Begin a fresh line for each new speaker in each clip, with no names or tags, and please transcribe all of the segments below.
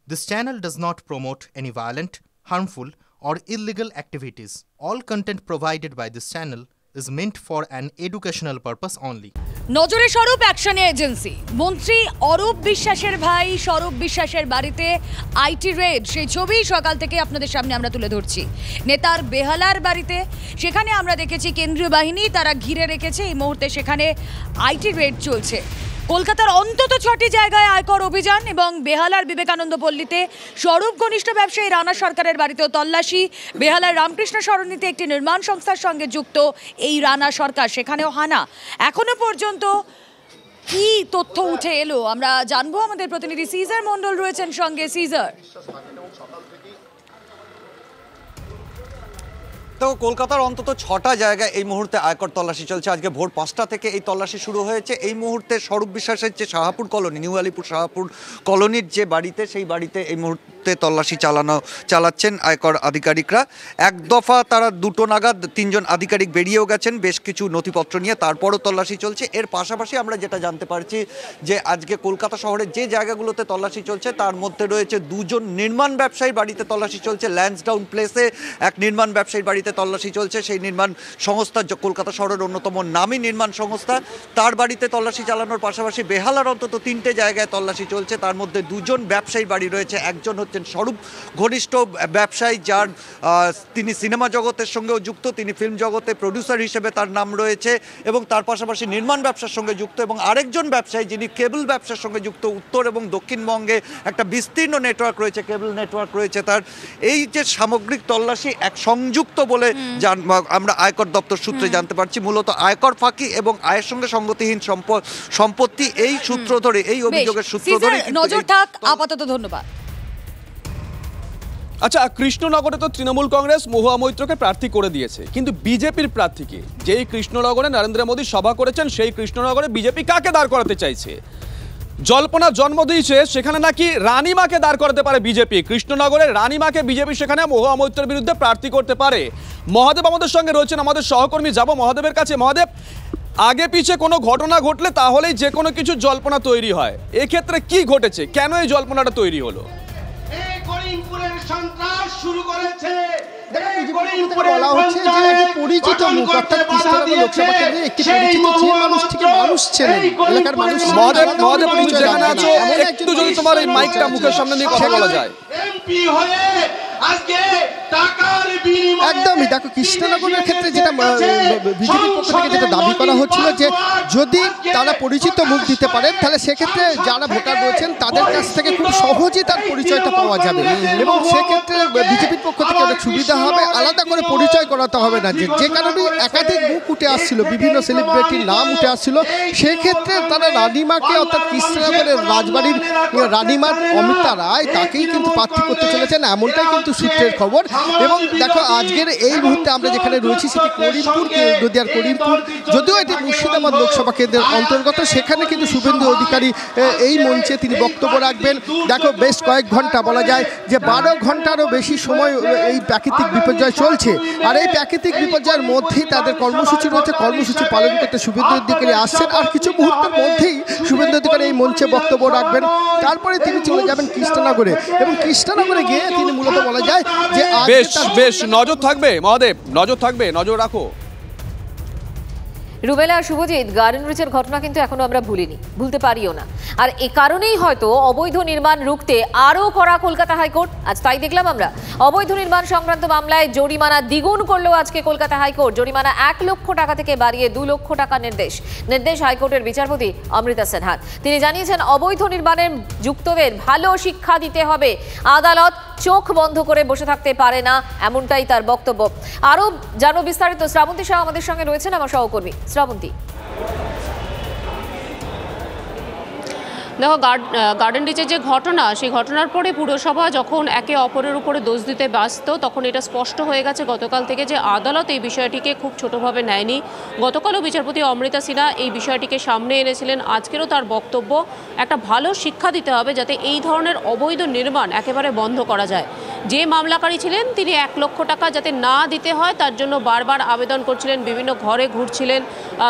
This channel does not promote any violent, harmful, or illegal activities. All content provided by this channel is meant for an educational purpose only.
নজরে স্বরূপ action agency মন্ত্রী অরূপ বিশ্বাসের ভাই স্বরূপ বিশ্বাসের বাড়িতে IT red, সেই ছবি সকাল থেকে আপনাদের সামনে আমরা তুলে ধরছি। নেতার বেহালার বাড়িতে সেখানে আমরা দেখেছি কেন্দ্রীয় বাহিনী তারা ঘিরে রেখেছে, এই মুহূর্তে সেখানে আইটি রেড চলছে। কলকাতার অন্তত 6টি জায়গায় আয়কর অভিযান এবং বেহালার বিবেকানন্দ পল্লীতে স্বরূপ ঘনিষ্ঠ ব্যবসায়ী রানা সরকারের বাড়িতেও তল্লাশি। বেহালার রামকৃষ্ণ সরণিতে একটি নির্মাণ সংস্থার সঙ্গে যুক্ত এই রানা সরকার, সেখানেও হানা। এখনো পর্যন্ত কি তথ্য উঠে এলো আমরা জানবো, আমাদের প্রতিনিধি সিজার মন্ডল রয়েছেন সঙ্গে। সিজার,
তো কলকাতার অন্তত 6টা জায়গায় এই মুহূর্তে আয়কর তল্লাশি চলছে। আজকে ভোর 5টা থেকে এই তল্লাশি শুরু হয়েছে। এই মুহূর্তে স্বরূপ বিশ্বাসের যে শাহাপুর কলোনি, নিউ আলিপুর শাহাপুর কলোনির যে বাড়িতে, সেই বাড়িতে এই মুহূর্তে তল্লাশি চালাচ্ছেন আয়কর আধিকারিকরা। এক দফা তারা 2টো নাগাদ 3জন আধিকারিক বেরিয়েও গেছেন বেশ কিছু নথিপত্র নিয়ে, তারপরও তল্লাশি চলছে। এর পাশাপাশি আমরা যেটা জানতে পারছি যে আজকে কলকাতা শহরের যে জায়গাগুলোতে তল্লাশি চলছে তার মধ্যে রয়েছে 2জন নির্মাণ ব্যবসায়ীর বাড়িতে তল্লাশি চলছে। ল্যান্সডাউন প্লেসে এক নির্মাণ ব্যবসায়ীর বাড়িতে তল্লাশি চলছে। সেই নির্মাণ সংস্থা কলকাতা শহরের অন্যতম নামী নির্মাণ সংস্থা, তার বাড়িতে তল্লাশি চালানোর পাশাপাশি বেহালার অন্তত 3টে জায়গায় তল্লাশি চলছে। তার মধ্যে 2জন ব্যবসায়ী বাড়ি রয়েছে। একজন হচ্ছেন স্বরূপ ঘনিষ্ঠ ব্যবসায়ী, যার তিনি সিনেমা জগতের সঙ্গেও যুক্ত, তিনি ফিল্ম জগতে প্রডিউসার হিসেবে তার নাম রয়েছে এবং তার পাশাপাশি নির্মাণ ব্যবসার সঙ্গে যুক্ত। এবং আরেকজন ব্যবসায়ী যিনি কেবল ব্যবসার সঙ্গে যুক্ত, উত্তর এবং দক্ষিণবঙ্গে একটা বিস্তীর্ণ নেটওয়ার্ক রয়েছে, কেবল নেটওয়ার্ক রয়েছে তার। এই যে সামগ্রিক তল্লাশি এক সংযুক্ত বলে আমরা আয়কর দপ্তর সূত্রে জানতে পারছি। মূলত আয়কর ফাঁকি এবং আয়ের সঙ্গে সঙ্গতিহীন সম্পত্তি, এই সূত্র ধরে, এই অভিযোগের সূত্র ধরে
নজর থাক। আপাতত ধন্যবাদ।
আচ্ছা, কৃষ্ণনগরে তো তৃণমূল কংগ্রেস মহুয়া মৈত্রকে প্রার্থী করে দিয়েছে, কিন্তু বিজেপির প্রার্থীকে, যেই কৃষ্ণনগরে নরেন্দ্র মোদী সভা করেছেন সেই কৃষ্ণনগরে বিজেপি কাকে দাঁড় করাতে চাইছে? জল্পনা জন্ম দিয়েছে সেখানে নাকি রানীমাকে দাঁড় করাতে পারে বিজেপি। কৃষ্ণনগরে রানীমাকে বিজেপি সেখানে মহুয়া মৈত্রের বিরুদ্ধে প্রার্থী করতে পারে। মহাদেব আমাদের সঙ্গে রয়েছেন, আমাদের সহকর্মী। যাব মহাদেবের কাছে। মহাদেব, আগে পিছে কোনো ঘটনা ঘটলে তাহলেই যে কোনো কিছু জল্পনা তৈরি হয়, এক্ষেত্রে কি ঘটেছে, কেন এই জল্পনাটা তৈরি হলো?
বলা হচ্ছে যে একটি পরিচিত মুখ, অর্থাৎ কৃষ্ণনগর লোকসভা কেন্দ্রে একটি পরিচিত যে মানুষ থেকে মানুষ ছিলেন, এলাকার মানুষ।
মহাদেব, তুমি যেখানে আছো একটু যদি তোমার এই মাইকটা মুখের সামনে নিয়ে কথা বলা যায়।
একদমই। দেখো, কৃষ্ণনগরের ক্ষেত্রে যেটা বিজেপির পক্ষ থেকে যেটা দাবি করা হচ্ছিল যে যদি তারা পরিচিত মুখ দিতে পারেন তাহলে সেক্ষেত্রে যারা ভোটার রয়েছেন তাদের কাছ থেকে খুব সহজেই তার পরিচয়টা পাওয়া যাবে এবং সেক্ষেত্রে বিজেপির পক্ষ থেকে অনেক সুবিধা হবে, আলাদা করে পরিচয় করাতে হবে না। যে কারণে একাধিক মুখ উঠে আসছিল, বিভিন্ন সেলিব্রিটির নাম উঠে আসছিল। সেক্ষেত্রে তারা রানীমাকে, অর্থাৎ কৃষ্ণনগরের রাজবাড়ির রানীমা অমিতা রায়, তাকেই কিন্তু প্রার্থী করতে চলেছেন, এমনটাই কিন্তু সূত্রের খবর। এবং দেখো, আজকের এই মুহূর্তে আমরা যেখানে রয়েছি সেটি করিমপুর, নদিয়ার করিমপুর, যদিও এটি মুর্শিদাবাদ লোকসভা কেন্দ্রের অন্তর্গত। সেখানে কিন্তু শুভেন্দু অধিকারী এই মঞ্চে তিনি বক্তব্য রাখবেন। দেখো, বেশ কয়েক ঘন্টা, বলা যায় যে 12 ঘন্টারও বেশি সময় এই প্রাকৃতিক বিপর্যয় চলছে। আর এই প্রাকৃতিক বিপর্যয়ের মধ্যেই তাদের কর্মসূচি রয়েছে। কর্মসূচি পালন করতে শুভেন্দু অধিকারী আসছেন, আর কিছু মুহূর্তের মধ্যেই শুভেন্দু অধিকারী এই মঞ্চে বক্তব্য রাখবেন। তারপরে তিনি চলে যাবেন কৃষ্ণনগরে এবং কৃষ্ণনগরে গিয়ে তিনি মূলত, বলা যায় যে
বেশ নজর থাকবে। মহাদেব, নজর থাকবে, নজর রাখো।
রুবেলা, শুভজিৎ, গার্ডেন রিচের ঘটনা কিন্তু এখনো আমরা ভুলতে পারিও না। আর এ কারণেই হয়তো অবৈধ নির্মাণ রুখতে আরও কড়া কলকাতা হাইকোর্ট। আজ তাই দেখলাম আমরা, অবৈধ নির্মাণ সংক্রান্ত মামলায় জরিমানা দ্বিগুণ করলো আজকে কলকাতা হাইকোর্ট। জরিমানা 1 লক্ষ টাকা থেকে বাড়িয়ে 2 লক্ষ টাকা নির্দেশ হাইকোর্টের বিচারপতি অমৃতা সিনহার। তিনি জানিয়েছেন অবৈধ নির্মাণের যুক্তদের ভালো শিক্ষা দিতে হবে, আদালত চোখ বন্ধ করে বসে থাকতে পারে না, এমনটাই তার বক্তব্য। আরও জানো বিস্তারিত, শ্রাবন্তী শাহ আমাদের সঙ্গে রয়েছেন, আমার সহকর্মী। শ্রাবন্তী,
দেখো, গার্ডেন রিচের যে ঘটনা, সেই ঘটনার পরে পুরসভা যখন একে অপরের উপরে দোষ দিতে ব্যস্ত, তখন এটা স্পষ্ট হয়ে গেছে গতকাল থেকে যে আদালত এই বিষয়টিকে খুব ছোটোভাবে নেয়নি। গতকালও বিচারপতি অমৃতা সিনহা এই বিষয়টিকে সামনে এনেছিলেন। আজকেরও তার বক্তব্য, একটা ভালো শিক্ষা দিতে হবে যাতে এই ধরনের অবৈধ নির্মাণ একেবারে বন্ধ করা যায়। যে মামলাকারী ছিলেন তিনি 1 লক্ষ টাকা যাতে না দিতে হয় তার জন্য বারবার আবেদন করছিলেন, বিভিন্ন ঘরে ঘুরছিলেন,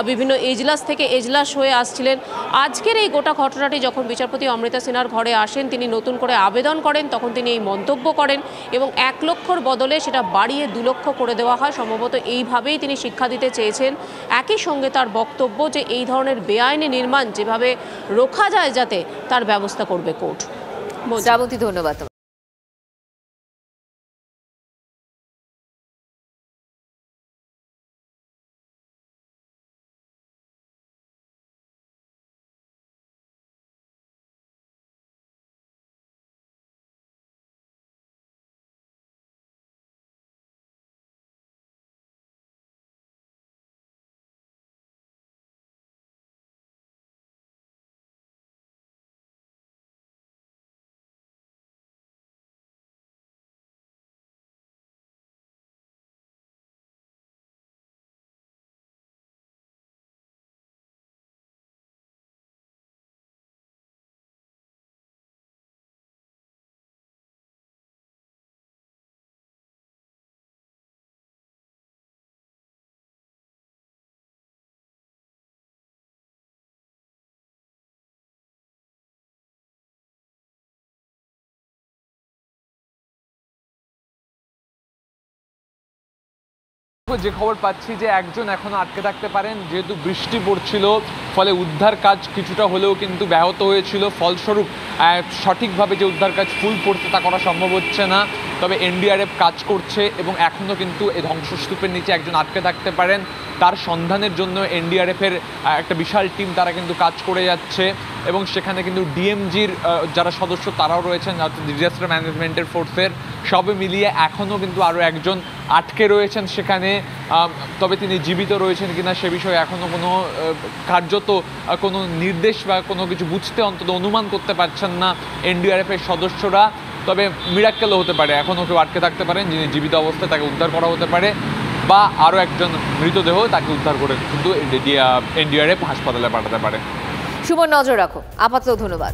বিভিন্ন এজলাস থেকে এজলাস হয়ে আসছিলেন। আজকের এই গোটা ঘটনাটি যখন বিচারপতি অমৃতা সিনহার ঘরে আসেন, তিনি নতুন করে আবেদন করেন, তখন তিনি এই মন্তব্য করেন এবং 1 লক্ষর বদলে সেটা বাড়িয়ে 2 লক্ষ করে দেওয়া হয়। সম্ভবত এইভাবেই তিনি শিক্ষা দিতে চেয়েছেন। একই সঙ্গে তার বক্তব্য যে এই ধরনের বেআইনি নির্মাণ যেভাবে রোখা যায় যাতে তার ব্যবস্থা করবে কোর্ট।
শ্রাবন্তী, ধন্যবাদ।
যে খবর পাচ্ছি যে একজন এখনো আটকে থাকতে পারেন, যেহেতু বৃষ্টি পড়ছিল ফলে উদ্ধার কাজ কিছুটা হলেও কিন্তু ব্যাহত হয়েছিল। ফলস্বরূপ সঠিকভাবে যে উদ্ধার কাজ ফুল পড়তে তা করা সম্ভব হচ্ছে না। তবে এনডিআরএফ কাজ করছে এবং এখনও কিন্তু এই ধ্বংসস্তূপের নিচে একজন আটকে থাকতে পারেন। তার সন্ধানের জন্য এনডিআরএফের একটা বিশাল টিম তারা কিন্তু কাজ করে যাচ্ছে এবং সেখানে কিন্তু ডিএমজির যারা সদস্য তারাও রয়েছেন, ডিজাস্টার ম্যানেজমেন্টের ফোর্সের, সবে মিলিয়ে এখনও কিন্তু আরও একজন আটকে রয়েছেন সেখানে। তবে তিনি জীবিত রয়েছেন কিনা সে বিষয়ে এখনও কোনো কার্যত কোনো নির্দেশ বা কোনো কিছু বুঝতে অন্তত অনুমান করতে পারছেন না এনডিআরএফের সদস্যরা। তবে মিরাক্কেলও হতে পারে, এখনও কেউ আটকে থাকতে পারেন যিনি জীবিত অবস্থায়, তাকে উদ্ধার করা হতে পারে, বা আরও একজন মৃতদেহ তাকে উদ্ধার করে কিন্তু এনডিআরএফ হাসপাতালে পাঠাতে পারে।
সুমন, নজর রাখো। আপাতত ধন্যবাদ।